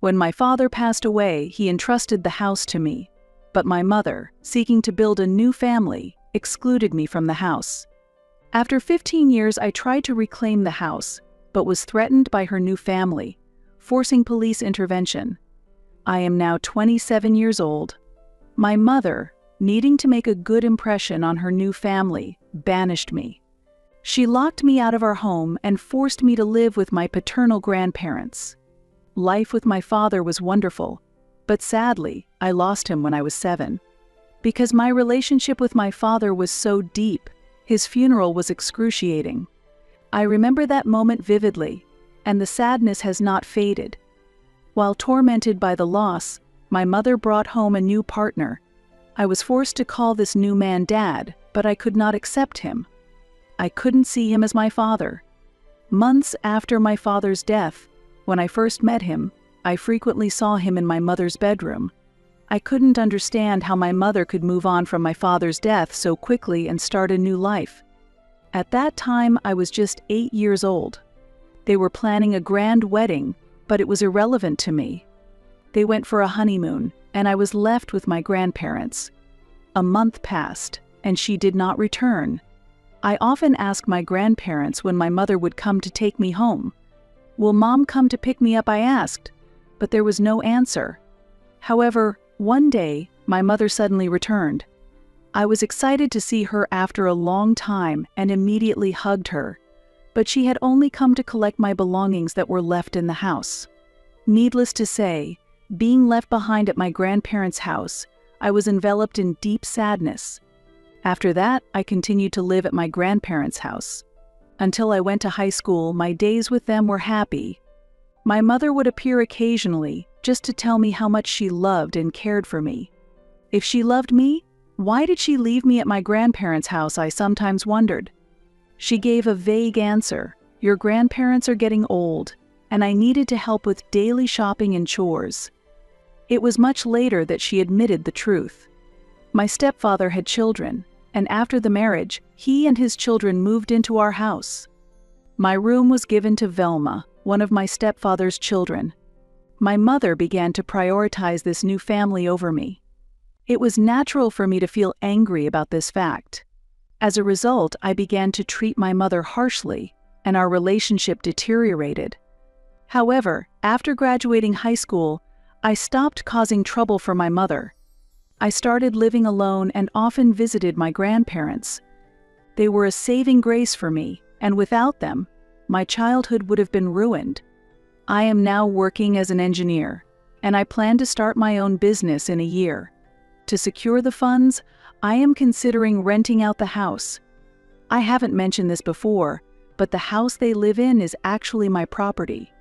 When my father passed away, he entrusted the house to me, but my mother, seeking to build a new family, excluded me from the house. After 15 years, I tried to reclaim the house, but was threatened by her new family, forcing police intervention. I am now 27 years old. My mother, needing to make a good impression on her new family, banished me. She locked me out of our home and forced me to live with my paternal grandparents. Life with my father was wonderful, but sadly, I lost him when I was 7. Because my relationship with my father was so deep, his funeral was excruciating. I remember that moment vividly, and the sadness has not faded. While tormented by the loss, my mother brought home a new partner. I was forced to call this new man Dad, but I could not accept him. I couldn't see him as my father. Months after my father's death, when I first met him, I frequently saw him in my mother's bedroom. I couldn't understand how my mother could move on from my father's death so quickly and start a new life. At that time, I was just 8 years old. They were planning a grand wedding, but it was irrelevant to me. They went for a honeymoon, and I was left with my grandparents. A month passed, and she did not return. I often asked my grandparents when my mother would come to take me home. "Will Mom come to pick me up?" I asked, but there was no answer. However, one day, my mother suddenly returned. I was excited to see her after a long time and immediately hugged her, but she had only come to collect my belongings that were left in the house. Needless to say, being left behind at my grandparents' house, I was enveloped in deep sadness. After that, I continued to live at my grandparents' house. Until I went to high school, my days with them were happy. My mother would appear occasionally, just to tell me how much she loved and cared for me. If she loved me, why did she leave me at my grandparents' house, I sometimes wondered. She gave a vague answer: "Your grandparents are getting old, and I needed to help with daily shopping and chores." It was much later that she admitted the truth. My stepfather had children, and after the marriage, he and his children moved into our house. My room was given to Velma, one of my stepfather's children. My mother began to prioritize this new family over me. It was natural for me to feel angry about this fact. As a result, I began to treat my mother harshly, and our relationship deteriorated. However, after graduating high school, I stopped causing trouble for my mother. I started living alone and often visited my grandparents. They were a saving grace for me, and without them, my childhood would have been ruined. I am now working as an engineer, and I plan to start my own business in a year. To secure the funds, I am considering renting out the house. I haven't mentioned this before, but the house they live in is actually my property.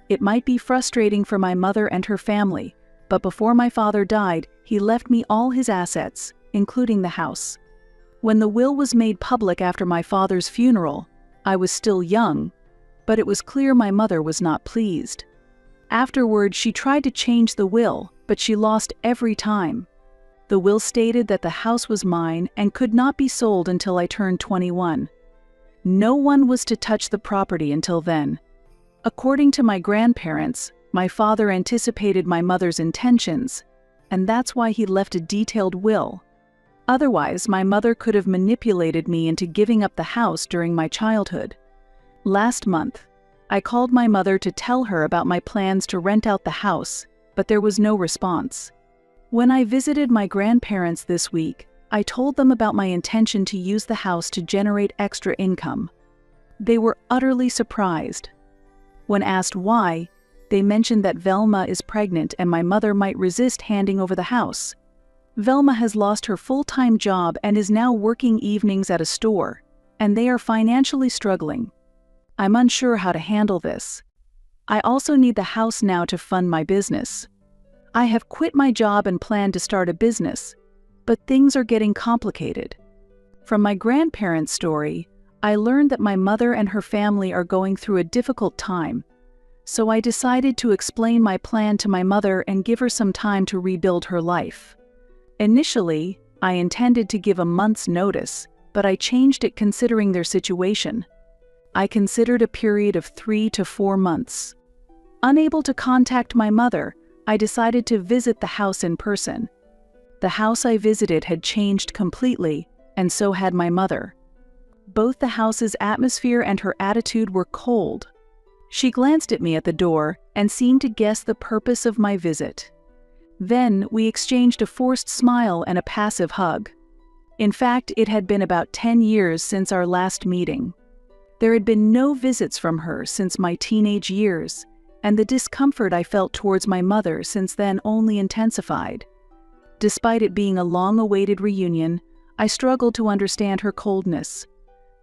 It might be frustrating for my mother and her family, but before my father died, he left me all his assets, including the house. When the will was made public after my father's funeral, I was still young, but it was clear my mother was not pleased. Afterward, she tried to change the will, but she lost every time. The will stated that the house was mine and could not be sold until I turned 21. No one was to touch the property until then. According to my grandparents, my father anticipated my mother's intentions, and that's why he left a detailed will. Otherwise, my mother could have manipulated me into giving up the house during my childhood. Last month, I called my mother to tell her about my plans to rent out the house, but there was no response. When I visited my grandparents this week, I told them about my intention to use the house to generate extra income. They were utterly surprised. When asked why, they mentioned that Velma is pregnant and my mother might resist handing over the house. Velma has lost her full-time job and is now working evenings at a store, and they are financially struggling. I'm unsure how to handle this. I also need the house now to fund my business. I have quit my job and plan to start a business, but things are getting complicated. From my grandparents' story, I learned that my mother and her family are going through a difficult time, so I decided to explain my plan to my mother and give her some time to rebuild her life. Initially, I intended to give a month's notice, but I changed it considering their situation. I considered a period of 3 to 4 months. Unable to contact my mother, I decided to visit the house in person. The house I visited had changed completely, and so had my mother. Both the house's atmosphere and her attitude were cold. She glanced at me at the door and seemed to guess the purpose of my visit. Then we exchanged a forced smile and a passive hug. In fact, it had been about 10 years since our last meeting. There had been no visits from her since my teenage years, and the discomfort I felt towards my mother since then only intensified. Despite it being a long-awaited reunion, I struggled to understand her coldness.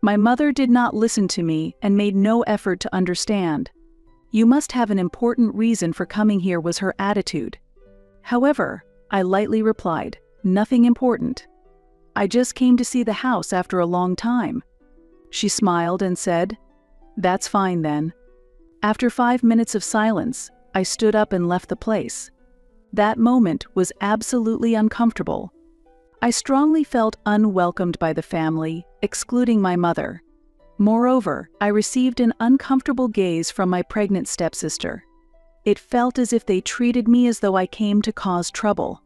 My mother did not listen to me and made no effort to understand. "You must have an important reason for coming here," was her attitude. However, I lightly replied, "Nothing important. I just came to see the house after a long time." She smiled and said, "That's fine then." After 5 minutes of silence, I stood up and left the place. That moment was absolutely uncomfortable. I strongly felt unwelcomed by the family, excluding my mother. Moreover, I received an uncomfortable gaze from my pregnant stepsister. It felt as if they treated me as though I came to cause trouble.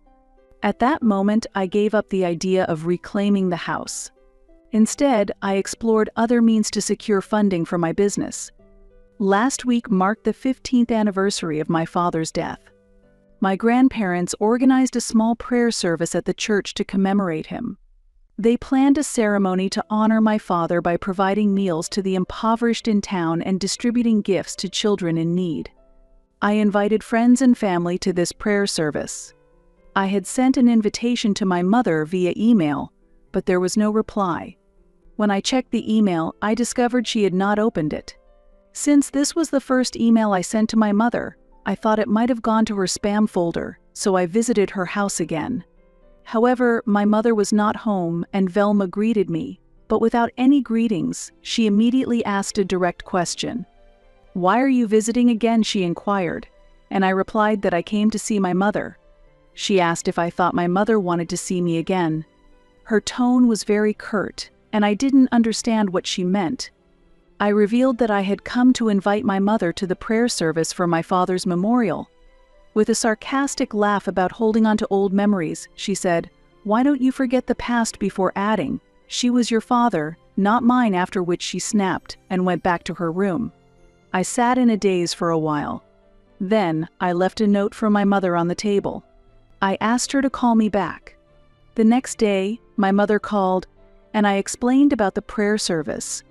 At that moment, I gave up the idea of reclaiming the house. Instead, I explored other means to secure funding for my business. Last week marked the 15th anniversary of my father's death. My grandparents organized a small prayer service at the church to commemorate him. They planned a ceremony to honor my father by providing meals to the impoverished in town and distributing gifts to children in need. I invited friends and family to this prayer service. I had sent an invitation to my mother via email, but there was no reply. When I checked the email, I discovered she had not opened it. Since this was the first email I sent to my mother, I thought it might have gone to her spam folder, so I visited her house again. However, my mother was not home and Velma greeted me, but without any greetings, she immediately asked a direct question. "Why are you visiting again?" she inquired, and I replied that I came to see my mother. She asked if I thought my mother wanted to see me again. Her tone was very curt, and I didn't understand what she meant. I revealed that I had come to invite my mother to the prayer service for my father's memorial. With a sarcastic laugh about holding on to old memories, she said, "Why don't you forget the past?" before adding, "She was your father, not mine," after which she snapped and went back to her room. I sat in a daze for a while. Then, I left a note for my mother on the table. I asked her to call me back. The next day, my mother called, and I explained about the prayer service.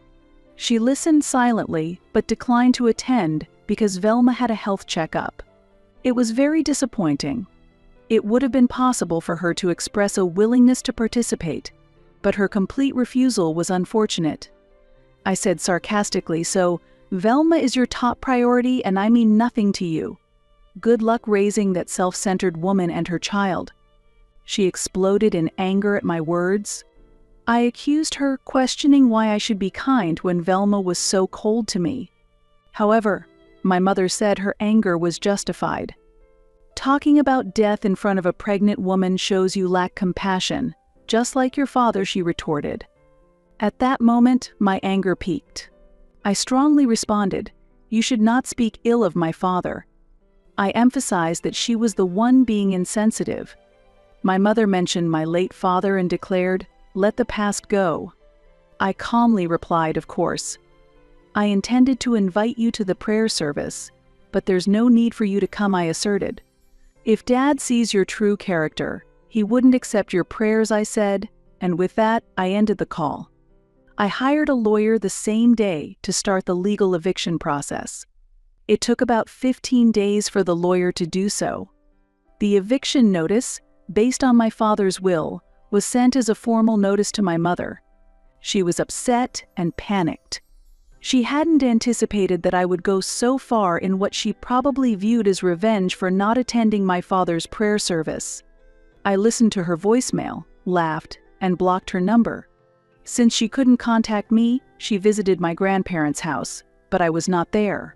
She listened silently, but declined to attend because Velma had a health checkup. It was very disappointing. It would have been possible for her to express a willingness to participate, but her complete refusal was unfortunate. I said sarcastically, "So, Velma is your top priority and I mean nothing to you. Good luck raising that self-centered woman and her child." She exploded in anger at my words. I accused her, questioning why I should be kind when Velma was so cold to me. However, my mother said her anger was justified. "Talking about death in front of a pregnant woman shows you lack compassion, just like your father," she retorted. At that moment, my anger peaked. I strongly responded, "You should not speak ill of my father." I emphasized that she was the one being insensitive. My mother mentioned my late father and declared, "Let the past go." I calmly replied, "Of course. I intended to invite you to the prayer service, but there's no need for you to come," I asserted. "If Dad sees your true character, he wouldn't accept your prayers," I said, and with that, I ended the call. I hired a lawyer the same day to start the legal eviction process. It took about 15 days for the lawyer to do so. The eviction notice, based on my father's will, was sent as a formal notice to my mother. She was upset and panicked. She hadn't anticipated that I would go so far in what she probably viewed as revenge for not attending my father's prayer service. I listened to her voicemail, laughed, and blocked her number. Since she couldn't contact me, she visited my grandparents' house, but I was not there.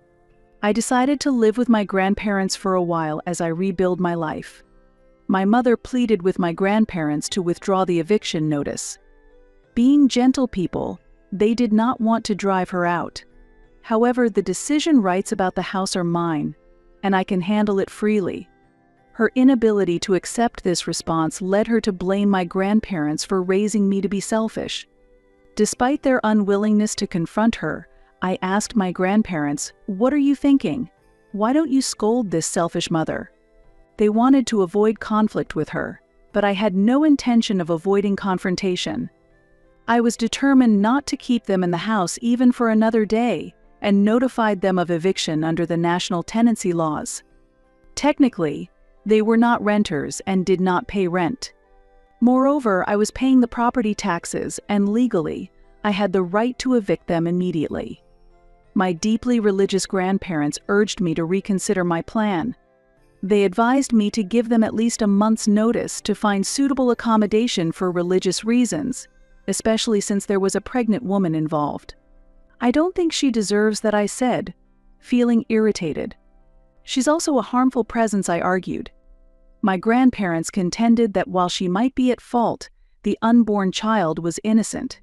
I decided to live with my grandparents for a while as I rebuild my life. My mother pleaded with my grandparents to withdraw the eviction notice. Being gentle people, they did not want to drive her out. However, the decision rights about the house are mine, and I can handle it freely. Her inability to accept this response led her to blame my grandparents for raising me to be selfish. Despite their unwillingness to confront her, I asked my grandparents, "What are you thinking? Why don't you scold this selfish mother?" They wanted to avoid conflict with her, but I had no intention of avoiding confrontation. I was determined not to keep them in the house even for another day, and notified them of eviction under the national tenancy laws. Technically, they were not renters and did not pay rent. Moreover, I was paying the property taxes, and legally, I had the right to evict them immediately. My deeply religious grandparents urged me to reconsider my plan. They advised me to give them at least a month's notice to find suitable accommodation for religious reasons, especially since there was a pregnant woman involved. "I don't think she deserves that," I said, feeling irritated. "She's also a harmful presence," I argued. My grandparents contended that while she might be at fault, the unborn child was innocent.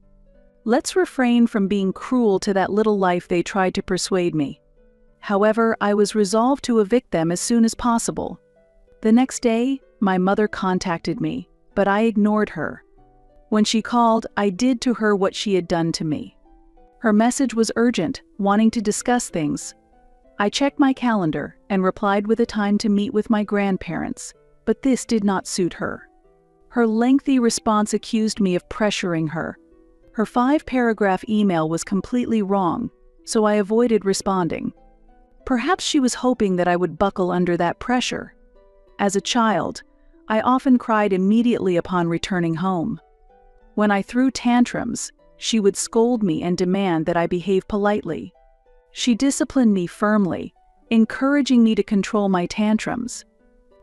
"Let's refrain from being cruel to that little life," they tried to persuade me. However, I was resolved to evict them as soon as possible. The next day, my mother contacted me, but I ignored her. When she called, I did to her what she had done to me. Her message was urgent, wanting to discuss things. I checked my calendar and replied with a time to meet with my grandparents, but this did not suit her. Her lengthy response accused me of pressuring her. Her 5-paragraph email was completely wrong, so I avoided responding. Perhaps she was hoping that I would buckle under that pressure. As a child, I often cried immediately upon returning home. When I threw tantrums, she would scold me and demand that I behave politely. She disciplined me firmly, encouraging me to control my tantrums.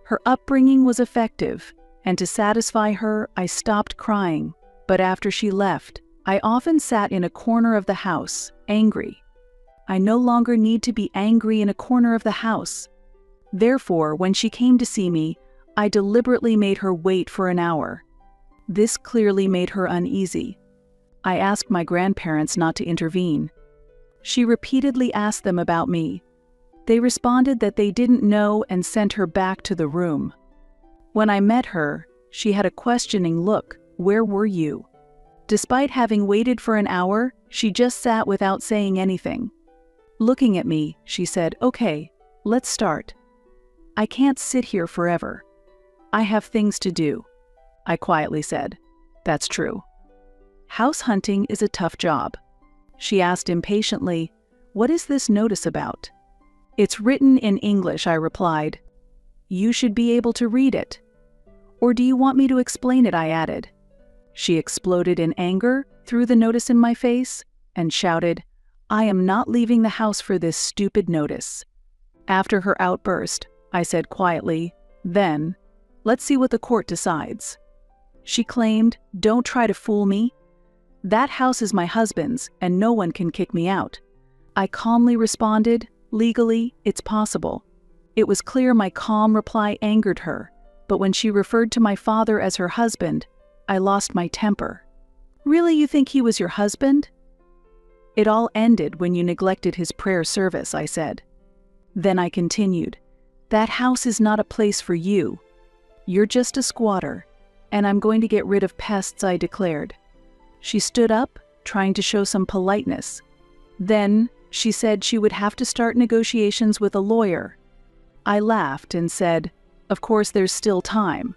Her upbringing was effective, and to satisfy her, I stopped crying. But after she left, I often sat in a corner of the house, angry. I no longer need to be angry in a corner of the house. Therefore, when she came to see me, I deliberately made her wait for an hour. This clearly made her uneasy. I asked my grandparents not to intervene. She repeatedly asked them about me. They responded that they didn't know and sent her back to the room. When I met her, she had a questioning look. "Where were you?" Despite having waited for an hour, she just sat without saying anything. Looking at me, she said, "Okay, let's start. I can't sit here forever. I have things to do." I quietly said, "That's true." "House hunting is a tough job." She asked impatiently, "What is this notice about?" "It's written in English," I replied. "You should be able to read it." "Or do you want me to explain it?" I added. She exploded in anger, threw the notice in my face, and shouted, "I am not leaving the house for this stupid notice." After her outburst, I said quietly, "Then, let's see what the court decides." She claimed, "Don't try to fool me. That house is my husband's, and no one can kick me out." I calmly responded, "Legally, it's possible." It was clear my calm reply angered her, but when she referred to my father as her husband, I lost my temper. "Really, you think he was your husband?" "It all ended when you neglected his prayer service," I said. Then I continued, "That house is not a place for you. You're just a squatter, and I'm going to get rid of pests," I declared. She stood up, trying to show some politeness. Then she said she would have to start negotiations with a lawyer. I laughed and said, "Of course there's still time.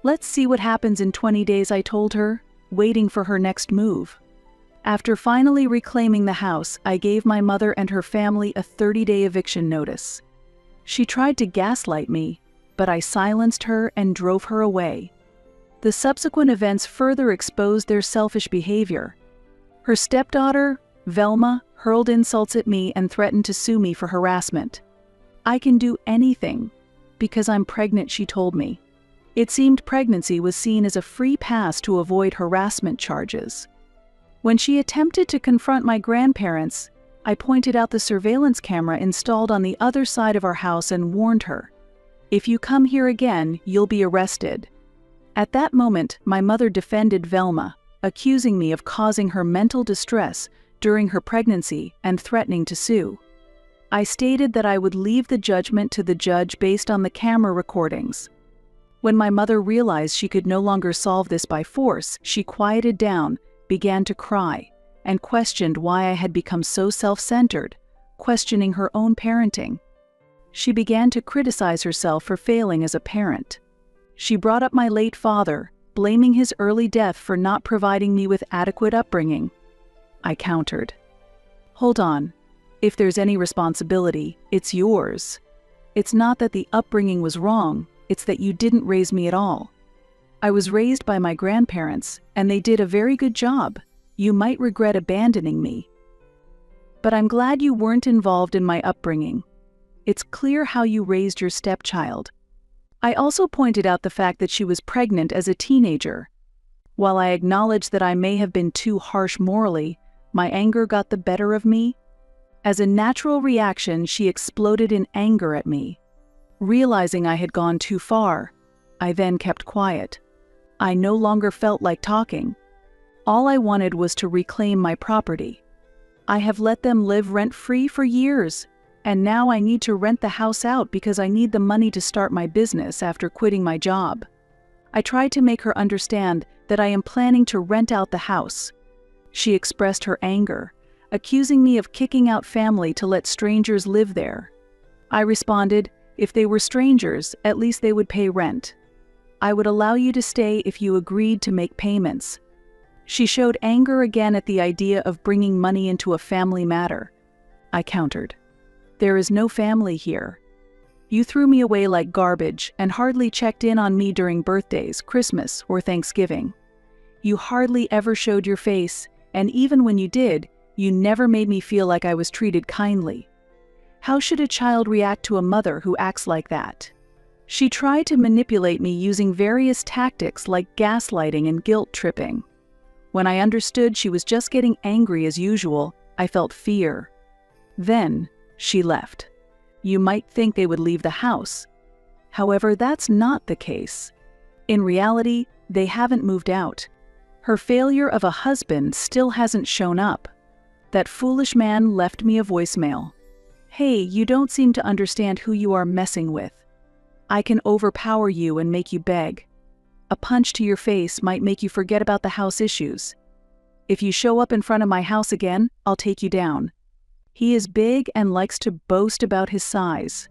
Let's see what happens in 20 days, I told her, waiting for her next move. After finally reclaiming the house, I gave my mother and her family a 30-day eviction notice. She tried to gaslight me, but I silenced her and drove her away. The subsequent events further exposed their selfish behavior. Her stepdaughter, Velma, hurled insults at me and threatened to sue me for harassment. "I can do anything because I'm pregnant," she told me. It seemed pregnancy was seen as a free pass to avoid harassment charges. When she attempted to confront my grandparents, I pointed out the surveillance camera installed on the other side of our house and warned her, "If you come here again, you'll be arrested." At that moment, my mother defended Velma, accusing me of causing her mental distress during her pregnancy and threatening to sue. I stated that I would leave the judgment to the judge based on the camera recordings. When my mother realized she could no longer solve this by force, she quieted down, began to cry, and questioned why I had become so self-centered, questioning her own parenting. She began to criticize herself for failing as a parent. She brought up my late father, blaming his early death for not providing me with adequate upbringing. I countered. Hold on. If there's any responsibility, it's yours. It's not that the upbringing was wrong, it's that you didn't raise me at all. I was raised by my grandparents, and they did a very good job. You might regret abandoning me. But I'm glad you weren't involved in my upbringing. It's clear how you raised your stepchild. I also pointed out the fact that she was pregnant as a teenager. While I acknowledged that I may have been too harsh morally, my anger got the better of me. As a natural reaction, she exploded in anger at me. Realizing I had gone too far, I then kept quiet. I no longer felt like talking. All I wanted was to reclaim my property. I have let them live rent-free for years, and now I need to rent the house out because I need the money to start my business after quitting my job. I tried to make her understand that I am planning to rent out the house. She expressed her anger, accusing me of kicking out family to let strangers live there. I responded, if they were strangers, at least they would pay rent. I would allow you to stay if you agreed to make payments. She showed anger again at the idea of bringing money into a family matter. I countered. There is no family here. You threw me away like garbage and hardly checked in on me during birthdays, Christmas, or Thanksgiving. You hardly ever showed your face, and even when you did, you never made me feel like I was treated kindly. How should a child react to a mother who acts like that? She tried to manipulate me using various tactics like gaslighting and guilt tripping. When I understood she was just getting angry as usual, I felt fear. Then, she left. You might think they would leave the house. However, that's not the case. In reality, they haven't moved out. Her failure of a husband still hasn't shown up. That foolish man left me a voicemail. Hey, you don't seem to understand who you are messing with. I can overpower you and make you beg. A punch to your face might make you forget about the house issues. If you show up in front of my house again, I'll take you down. He is big and likes to boast about his size.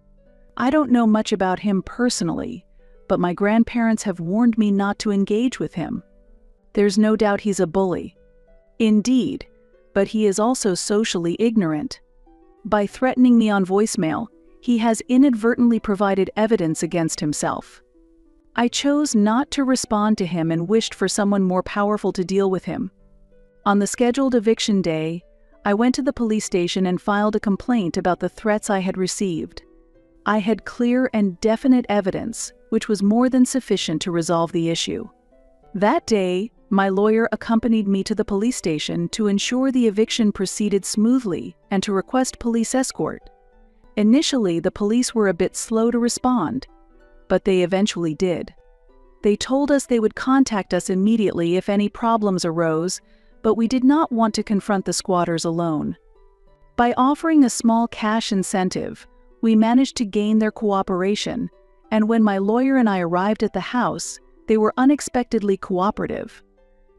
I don't know much about him personally, but my grandparents have warned me not to engage with him. There's no doubt he's a bully. Indeed, but he is also socially ignorant. By threatening me on voicemail, he has inadvertently provided evidence against himself. I chose not to respond to him and wished for someone more powerful to deal with him. On the scheduled eviction day, I went to the police station and filed a complaint about the threats I had received. I had clear and definite evidence, which was more than sufficient to resolve the issue. That day, my lawyer accompanied me to the police station to ensure the eviction proceeded smoothly and to request police escort. Initially, the police were a bit slow to respond, but they eventually did. They told us they would contact us immediately if any problems arose, but we did not want to confront the squatters alone. By offering a small cash incentive, we managed to gain their cooperation, and when my lawyer and I arrived at the house, they were unexpectedly cooperative.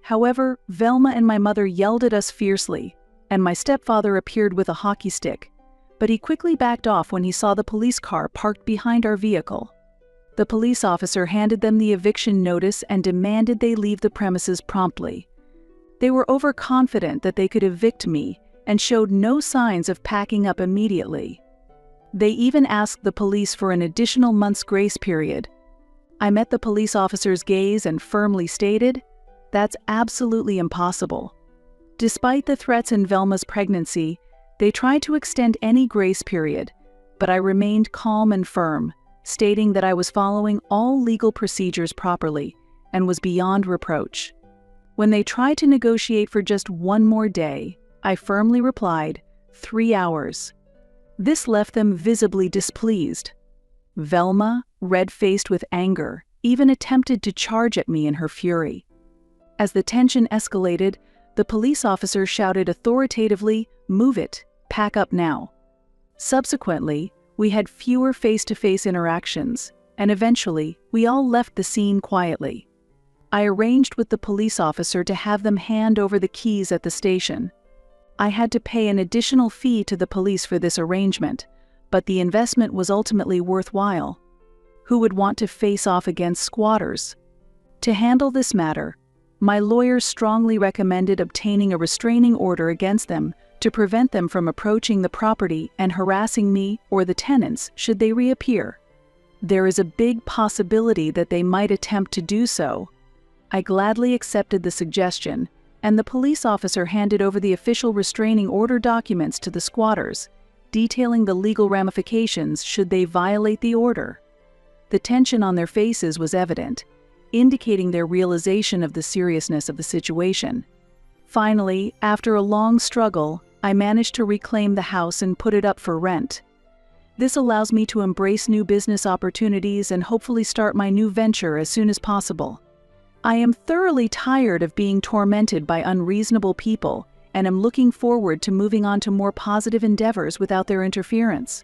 However, Velma and my mother yelled at us fiercely, and my stepfather appeared with a hockey stick, but he quickly backed off when he saw the police car parked behind our vehicle. The police officer handed them the eviction notice and demanded they leave the premises promptly. They were overconfident that they could evict me and showed no signs of packing up immediately. They even asked the police for an additional month's grace period. I met the police officer's gaze and firmly stated, "That's absolutely impossible." Despite the threats in Velma's pregnancy, they tried to extend any grace period, but I remained calm and firm, stating that I was following all legal procedures properly and was beyond reproach. When they tried to negotiate for just one more day, I firmly replied, 3 hours. This left them visibly displeased. Velma, red-faced with anger, even attempted to charge at me in her fury. As the tension escalated, the police officer shouted authoritatively, "Move it, pack up now." Subsequently, we had fewer face-to-face interactions, and eventually, we all left the scene quietly. I arranged with the police officer to have them hand over the keys at the station. I had to pay an additional fee to the police for this arrangement, but the investment was ultimately worthwhile. Who would want to face off against squatters? To handle this matter, my lawyer strongly recommended obtaining a restraining order against them to prevent them from approaching the property and harassing me or the tenants should they reappear. There is a big possibility that they might attempt to do so. I gladly accepted the suggestion, and the police officer handed over the official restraining order documents to the squatters, detailing the legal ramifications should they violate the order. The tension on their faces was evident, indicating their realization of the seriousness of the situation. Finally, after a long struggle, I managed to reclaim the house and put it up for rent. This allows me to embrace new business opportunities and hopefully start my new venture as soon as possible. I am thoroughly tired of being tormented by unreasonable people and am looking forward to moving on to more positive endeavors without their interference.